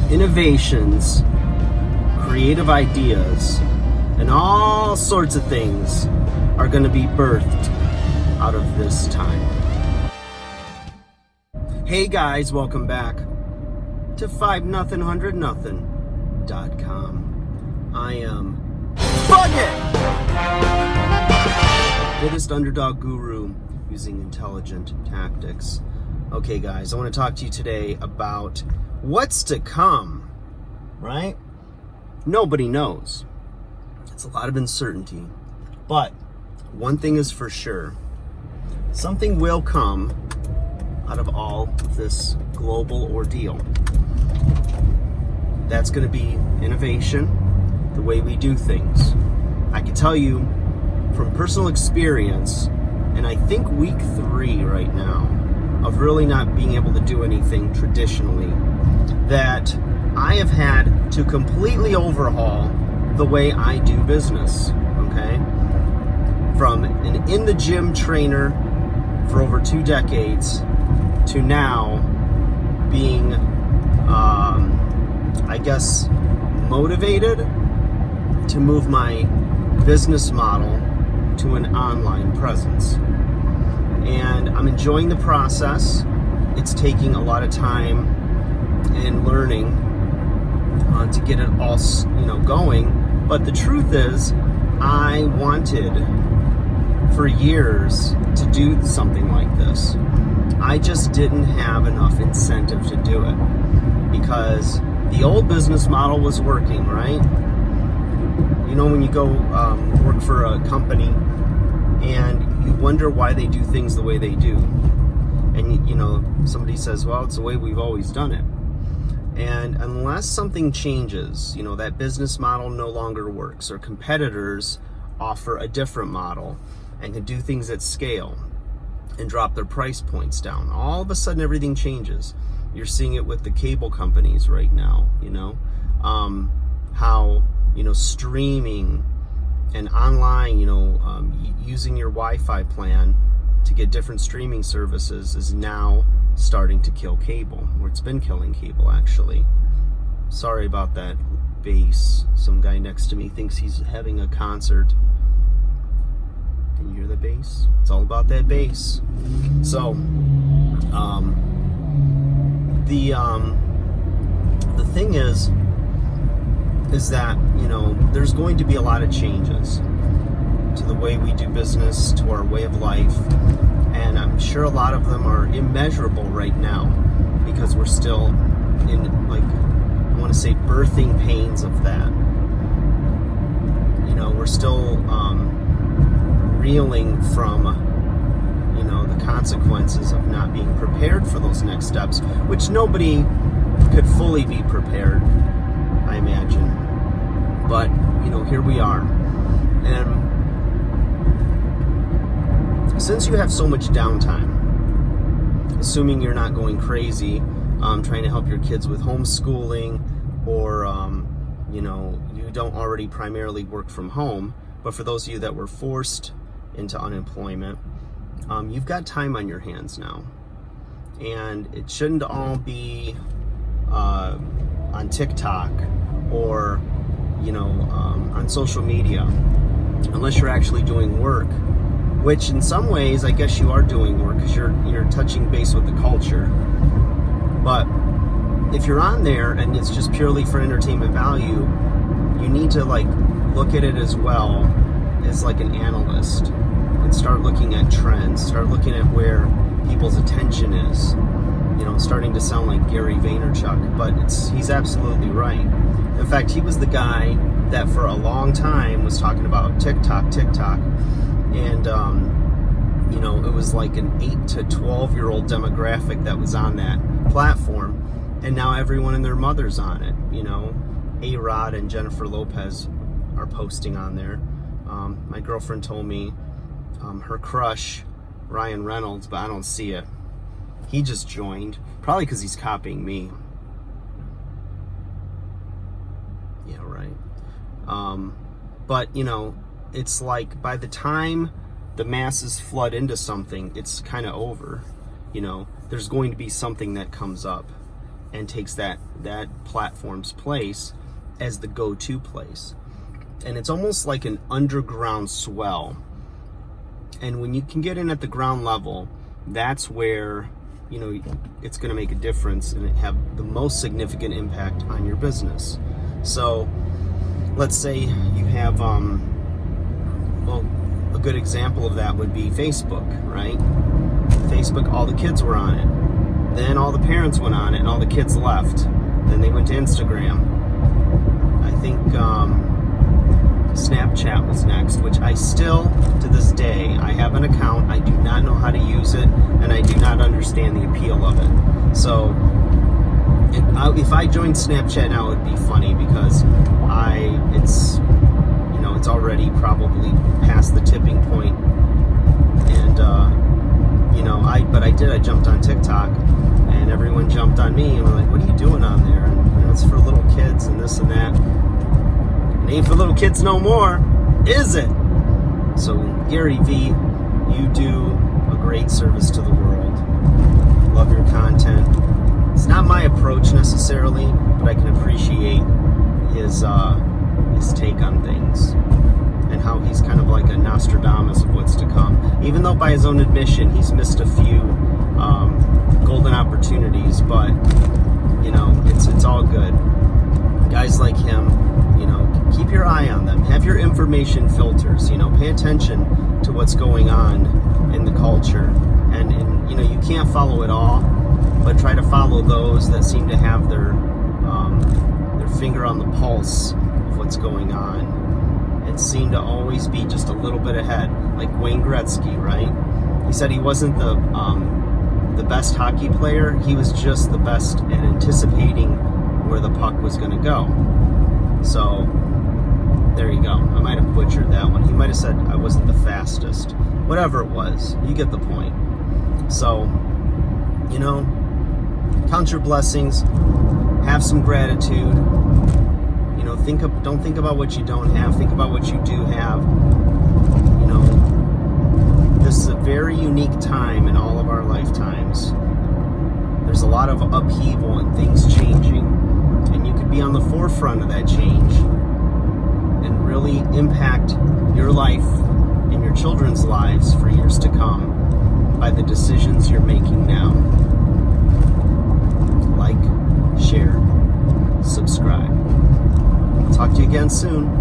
innovations, creative ideas, and all sorts of things are going to be birthed out of this time. Hey guys, welcome back to 5nothing100nothing.com. I am Bucket, fittest underdog guru using intelligent tactics. Okay guys, I want to talk to you today about what's to come, right? Nobody knows. It's a lot of uncertainty. But one thing is for sure. Something will come out of all of this global ordeal. That's going to be innovation, the way we do things. I can tell you from personal experience, and I think week 3 right now, of really not being able to do anything traditionally, that I have had to completely overhaul the way I do business, okay? From an in-the-gym trainer for over 2 decades to now being, motivated to move my business model to an online presence. And I'm enjoying the process. It's taking a lot of time and learning to get it all, going. But the truth is, I wanted for years to do something like this. I just didn't have enough incentive to do it because the old business model was working, right? You know, when you go work for a company and you wonder why they do things the way they do. And, somebody says, well, it's the way we've always done it. And unless something changes, that business model no longer works, or competitors offer a different model and can do things at scale and drop their price points down, all of a sudden everything changes. You're seeing it with the cable companies right now, how, streaming and online, using your Wi-Fi plan to get different streaming services is now starting to kill cable, or it's been killing cable actually. Sorry about that bass. Some guy next to me thinks he's having a concert. Can you hear the bass? It's all about that bass. So, the thing is that, there's going to be a lot of changes to the way we do business, to our way of life, and I'm sure a lot of them are immeasurable right now because we're still in, I want to say, birthing pains of that. We're still reeling from, the consequences of not being prepared for those next steps, which nobody could fully be prepared, I imagine. But, here we are. And since you have so much downtime, assuming you're not going crazy, trying to help your kids with homeschooling, or, you don't already primarily work from home, but for those of you that were forced into unemployment, you've got time on your hands now. And it shouldn't all be on TikTok or, on social media, unless you're actually doing work, which in some ways, I guess you are doing work because you're touching base with the culture. But if you're on there and it's just purely for entertainment value, you need to look at it as well as an analyst and start looking at trends, start looking at where people's attention is. Starting to sound like Gary Vaynerchuk, but he's absolutely right. In fact, he was the guy that for a long time was talking about TikTok, and it was like an 8 to 12-year-old demographic that was on that platform, and now everyone and their mother's on it. A-Rod and Jennifer Lopez are posting on there. My girlfriend told me her crush, Ryan Reynolds, but I don't see it. He just joined, probably because he's copying me. Yeah, right. But, it's like by the time the masses flood into something, it's kind of over. There's going to be something that comes up. and takes that platform's place as the go-to place. And it's almost like an underground swell. And when you can get in at the ground level, that's where, you know, it's going to make a difference and have the most significant impact on your business. So let's say you have, well, a good example of that would be Facebook, right? Facebook, all the kids were on it. Then all the parents went on it and all the kids left. Then they went to Instagram. I think Snapchat was next, which I still, to this day, I have an account. I do not know how to use it, and I do not understand the appeal of it. So if I joined Snapchat now, it would be funny because it's already probably past the tipping point. And I jumped on TikTok, and everyone jumped on me, and we're like, what are you doing on there? And it's for little kids and this and that. It ain't for little kids no more, is it? So Gary V, you do a great service to the world. Love your content. It's not my approach necessarily, but I can appreciate his take on things and how he's kind of like a Nostradamus of what's to come. Even though by his own admission he's missed a few golden opportunities, but you know, it's all good. Guys like him, you know, keep your eye on them. Have your information filters, you know, pay attention to what's going on in the culture. And you know, you can't follow it all, but try to follow those that seem to have their finger on the pulse of what's going on and seem to always be just a little bit ahead. Like Wayne Gretzky, right? He said he wasn't the best hockey player, he was just the best at anticipating where the puck was going to go. So there you go. I might have butchered that one. He might have said I wasn't the fastest. Whatever it was, you get the point. So, you know, count your blessings, have some gratitude. You know, don't think about what you don't have, think about what you do have. You know, this is a very unique time in all of our lifetimes. There's a lot of upheaval and things changing, and you could be on the forefront of that change and really impact your life and your children's lives for years to come by the decisions you're making now. Like, share, subscribe. Talk to you again soon.